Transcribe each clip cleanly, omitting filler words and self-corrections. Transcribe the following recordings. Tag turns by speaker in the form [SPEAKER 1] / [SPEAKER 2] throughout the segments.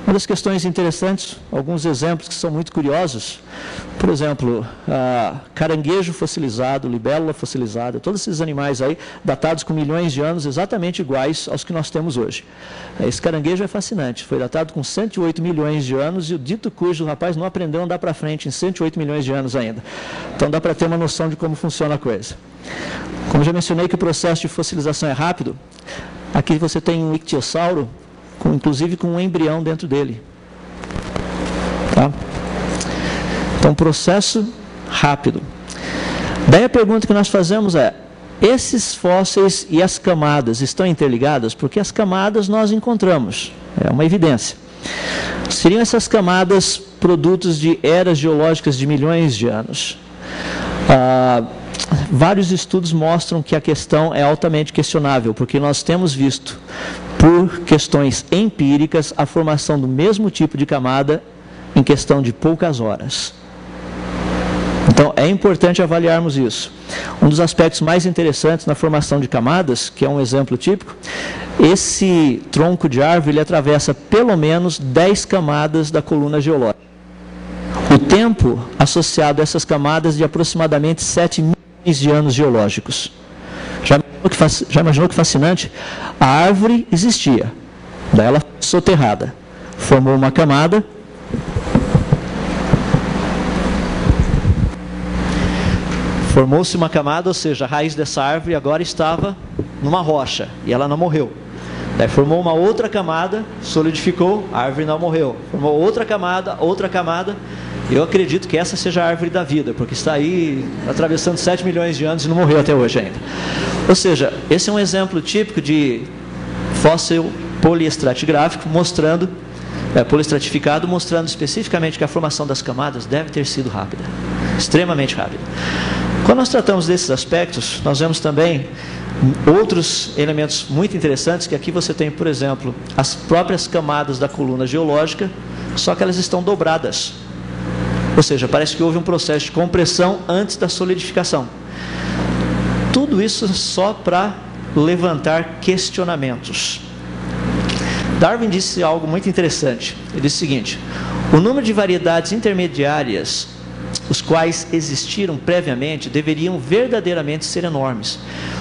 [SPEAKER 1] Uma das questões interessantes, alguns exemplos que são muito curiosos, por exemplo, caranguejo fossilizado, libélula fossilizada, todos esses animais aí, datados com milhões de anos, exatamente iguais aos que nós temos hoje. Esse caranguejo é fascinante, foi datado com 108 milhões de anos e o dito cujo rapaz não aprendeu a andar para frente em 108 milhões de anos ainda. Então dá para ter uma noção de como funciona a coisa. Como já mencionei que o processo de fossilização é rápido, aqui você tem um ictiossauro, inclusive com um embrião dentro dele. Tá? Então, processo rápido. Daí a pergunta que nós fazemos é, esses fósseis e as camadas estão interligadas? Porque as camadas nós encontramos, é uma evidência. Seriam essas camadas produtos de eras geológicas de milhões de anos? Vários estudos mostram que a questão é altamente questionável, porque nós temos visto, por questões empíricas, a formação do mesmo tipo de camada em questão de poucas horas. Então, é importante avaliarmos isso. Um dos aspectos mais interessantes na formação de camadas, que é um exemplo típico, esse tronco de árvore ele atravessa pelo menos 10 camadas da coluna geológica. O tempo associado a essas camadas de aproximadamente 7 milhões de anos geológicos. Já imaginou que fascinante? A árvore existia, daí ela foi soterrada, formou uma camada, formou-se uma camada, ou seja, a raiz dessa árvore agora estava numa rocha e ela não morreu. Daí formou uma outra camada, solidificou, a árvore não morreu. Formou outra camada. Eu acredito que essa seja a árvore da vida, porque está aí atravessando 7 milhões de anos e não morreu até hoje ainda. Ou seja, esse é um exemplo típico de fóssil poliestratigráfico, poliestratificado, mostrando especificamente que a formação das camadas deve ter sido rápida, extremamente rápida. Quando nós tratamos desses aspectos, nós vemos também outros elementos muito interessantes, que aqui você tem, por exemplo, as próprias camadas da coluna geológica, só que elas estão dobradas. Ou seja, parece que houve um processo de compressão antes da solidificação. Tudo isso só para levantar questionamentos. Darwin disse algo muito interessante. Ele disse o seguinte: o número de variedades intermediárias, os quais existiram previamente, deveriam verdadeiramente ser enormes.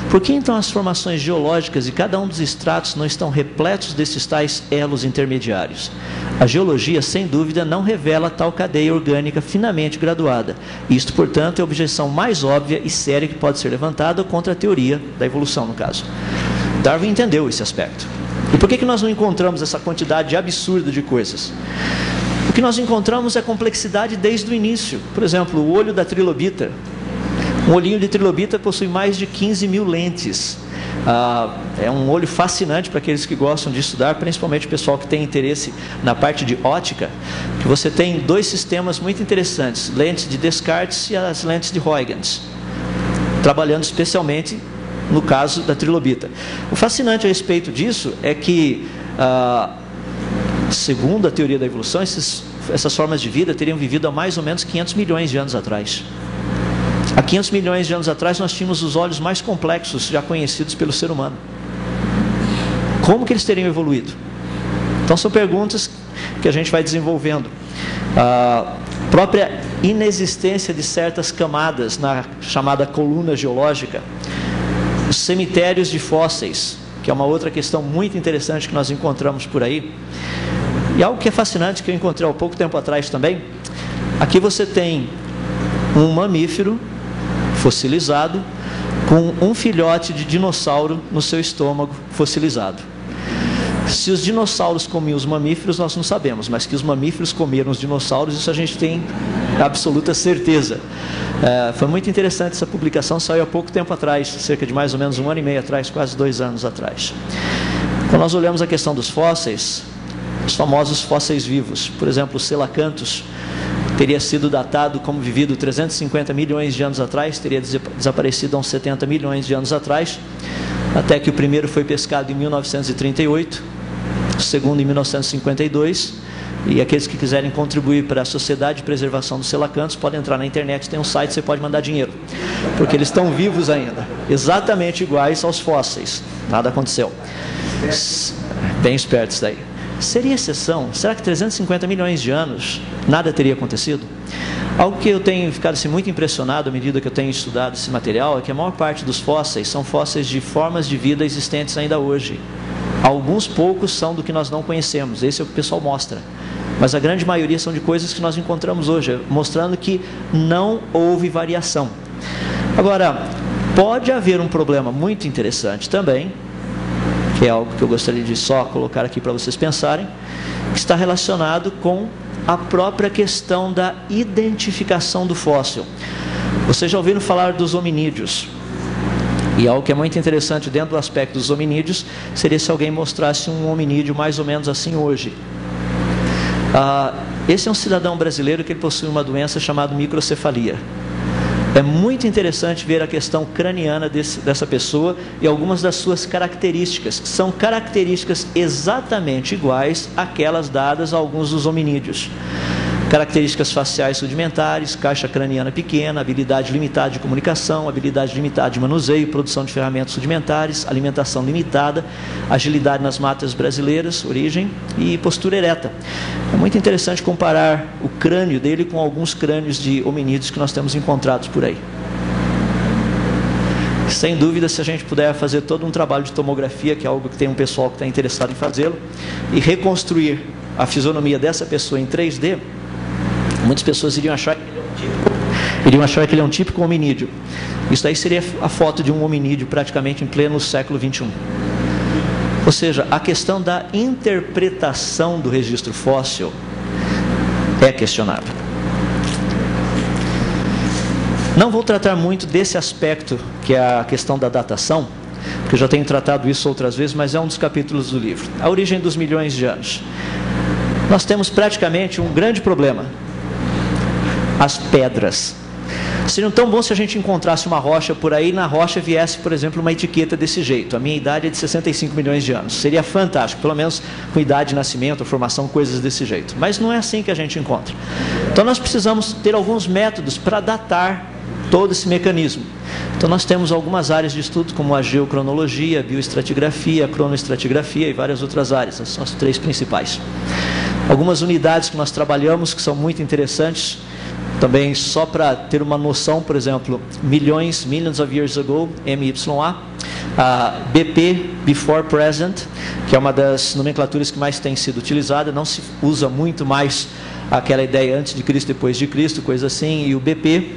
[SPEAKER 1] Por que então as formações geológicas e cada um dos estratos não estão repletos desses tais elos intermediários? A geologia, sem dúvida, não revela tal cadeia orgânica finamente graduada. Isto, portanto, é a objeção mais óbvia e séria que pode ser levantada contra a teoria da evolução, no caso. Darwin entendeu esse aspecto. E por que nós não encontramos essa quantidade absurda de coisas? O que nós encontramos é complexidade desde o início. Por exemplo, o olho da trilobita. Um olhinho de trilobita possui mais de 15 mil lentes. É um olho fascinante para aqueles que gostam de estudar, principalmente o pessoal que tem interesse na parte de ótica, que você tem dois sistemas muito interessantes, lentes de Descartes e as lentes de Huygens, trabalhando especialmente no caso da trilobita. O fascinante a respeito disso é que, segundo a teoria da evolução, essas formas de vida teriam vivido há mais ou menos 500 milhões de anos atrás. Há 500 milhões de anos atrás nós tínhamos os olhos mais complexos já conhecidos pelo ser humano. Como que eles teriam evoluído? Então são perguntas que a gente vai desenvolvendo. A própria inexistência de certas camadas na chamada coluna geológica, os cemitérios de fósseis, que é uma outra questão muito interessante que nós encontramos por aí. E algo que é fascinante, que eu encontrei há pouco tempo atrás também, aqui você tem um mamífero fossilizado com um filhote de dinossauro no seu estômago fossilizado. Se os dinossauros comiam os mamíferos, nós não sabemos, mas que os mamíferos comeram os dinossauros, isso a gente tem absoluta certeza. Foi muito interessante essa publicação, saiu há pouco tempo atrás, cerca de mais ou menos 1 ano e meio atrás, quase 2 anos atrás. Quando nós olhamos a questão dos fósseis, os famosos fósseis vivos, por exemplo, o Coelacanthus, teria sido datado como vivido 350 milhões de anos atrás, teria desaparecido há uns 70 milhões de anos atrás, até que o primeiro foi pescado em 1938, o segundo em 1952, e aqueles que quiserem contribuir para a Sociedade de Preservação dos Coelacanthus podem entrar na internet, tem um site, você pode mandar dinheiro, porque eles estão vivos ainda, exatamente iguais aos fósseis, nada aconteceu. Bem esperto isso daí. seria exceção? Será que 350 milhões de anos nada teria acontecido? Algo que eu tenho ficado assim, muito impressionado à medida que eu tenho estudado esse material é que a maior parte dos fósseis são fósseis de formas de vida existentes ainda hoje. Alguns poucos são do que nós não conhecemos, esse é o que o pessoal mostra. Mas a grande maioria são de coisas que nós encontramos hoje, mostrando que não houve variação. Agora, pode haver um problema muito interessante também, que é algo que eu gostaria de só colocar aqui para vocês pensarem, que está relacionado com a própria questão da identificação do fóssil. Vocês já ouviram falar dos hominídeos? E algo que é muito interessante dentro do aspecto dos hominídeos seria se alguém mostrasse um hominídeo mais ou menos assim hoje. Esse é um cidadão brasileiro que ele possui uma doença chamada microcefalia. É muito interessante ver a questão craniana dessa pessoa e algumas das suas características, que são características exatamente iguais àquelas dadas a alguns dos hominídeos. Características faciais rudimentares, caixa craniana pequena, habilidade limitada de comunicação, habilidade limitada de manuseio, produção de ferramentas rudimentares, alimentação limitada, agilidade nas matas brasileiras, origem e postura ereta. É muito interessante comparar o crânio dele com alguns crânios de hominídeos que nós temos encontrados por aí. Sem dúvida, se a gente puder fazer todo um trabalho de tomografia, que é algo que tem um pessoal que está interessado em fazê-lo, e reconstruir a fisionomia dessa pessoa em 3D, muitas pessoas iriam achar que ele é um típico hominídeo. Isso aí seria a foto de um hominídeo praticamente em pleno século XXI. Ou seja, a questão da interpretação do registro fóssil é questionável. Não vou tratar muito desse aspecto, que é a questão da datação, porque eu já tenho tratado isso outras vezes, mas é um dos capítulos do livro. A origem dos milhões de anos. Nós temos praticamente um grande problema. As pedras. Seria tão bom se a gente encontrasse uma rocha por aí e na rocha viesse, por exemplo, uma etiqueta desse jeito. A minha idade é de 65 milhões de anos. Seria fantástico, pelo menos com idade de nascimento, formação, coisas desse jeito. Mas não é assim que a gente encontra. Então nós precisamos ter alguns métodos para datar todo esse mecanismo. Então nós temos algumas áreas de estudo, como a geocronologia, a bioestratigrafia, a cronoestratigrafia e várias outras áreas. Essas são as três principais. Algumas unidades que nós trabalhamos que são muito interessantes. Também só para ter uma noção, por exemplo, millions of years ago, MYA, a BP, Before Present, que é uma das nomenclaturas que mais tem sido utilizada, não se usa muito mais aquela ideia antes de Cristo, depois de Cristo, coisa assim, e o BP,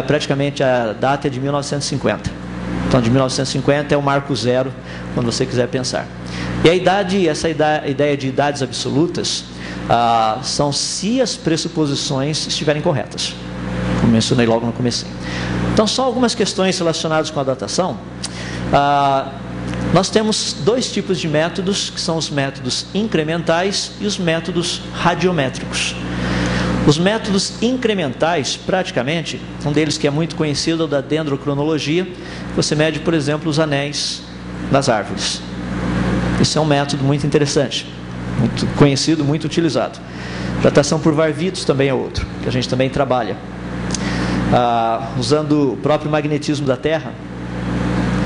[SPEAKER 1] praticamente a data é de 1950. Então, de 1950 é o marco zero, quando você quiser pensar. E a idade, essa ideia de idades absolutas, são se as pressuposições estiverem corretas, como mencionei logo no começo. Então, só algumas questões relacionadas com a datação. Nós temos dois tipos de métodos, que são os métodos incrementais e os métodos radiométricos. Os métodos incrementais, praticamente, um deles que é muito conhecido é o da dendrocronologia. Você mede, por exemplo, os anéis das árvores. Isso é um método muito interessante, muito conhecido, muito utilizado. Datação por varvitos também é outro, que a gente também trabalha. Usando o próprio magnetismo da Terra,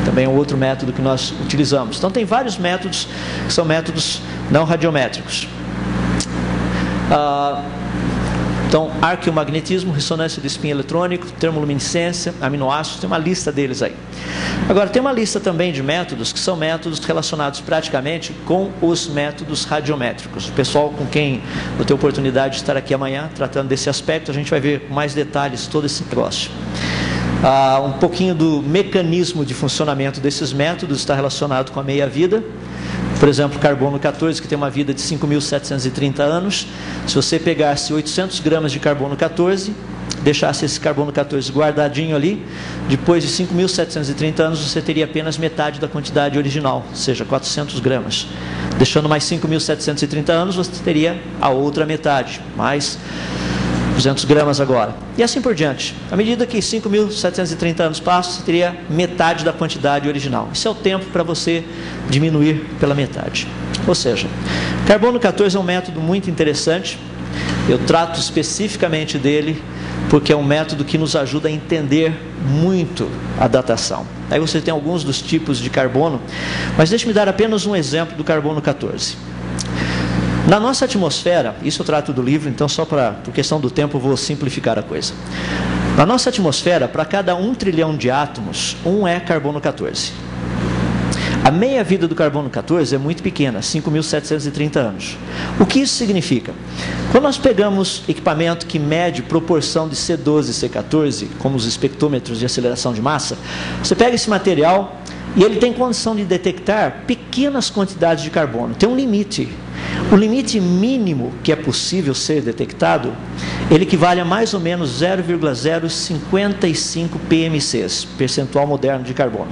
[SPEAKER 1] também é um outro método que nós utilizamos. Então tem vários métodos que são métodos não radiométricos. Então, arqueomagnetismo, ressonância de espinho eletrônico, termoluminescência, aminoácidos, tem uma lista deles aí. Agora, tem uma lista também de métodos que são métodos relacionados praticamente com os métodos radiométricos. O pessoal com quem eu tenho oportunidade de estar aqui amanhã, tratando desse aspecto, a gente vai ver com mais detalhes todo esse negócio. Um pouquinho do mecanismo de funcionamento desses métodos está relacionado com a meia-vida. Por exemplo, carbono 14, que tem uma vida de 5.730 anos. Se você pegasse 800 gramas de carbono 14, deixasse esse carbono 14 guardadinho ali, depois de 5.730 anos você teria apenas metade da quantidade original, ou seja, 400 gramas. Deixando mais 5.730 anos, você teria a outra metade, mais 200 gramas agora. E assim por diante. À medida que 5.730 anos passam, você teria metade da quantidade original. Isso é o tempo para você diminuir pela metade. Ou seja, carbono 14 é um método muito interessante. Eu trato especificamente dele porque é um método que nos ajuda a entender muito a datação. Aí você tem alguns dos tipos de carbono, mas deixe-me dar apenas um exemplo do carbono 14. Na nossa atmosfera, isso eu trato do livro, então só por questão do tempo eu vou simplificar a coisa. Na nossa atmosfera, para cada 1 trilhão de átomos, 1 é carbono 14. A meia-vida do carbono 14 é muito pequena, 5.730 anos. O que isso significa? Quando nós pegamos equipamento que mede proporção de C12 e C14, como os espectrômetros de aceleração de massa, você pega esse material e ele tem condição de detectar pequenas quantidades de carbono. Tem um limite. O limite mínimo que é possível ser detectado, ele equivale a mais ou menos 0,055 PMCs, percentual moderno de carbono.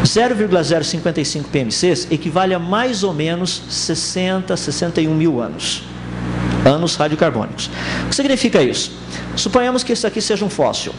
[SPEAKER 1] 0,055 PMCs equivale a mais ou menos 60, 61 mil anos radiocarbônicos. O que significa isso? Suponhamos que isso aqui seja um fóssil.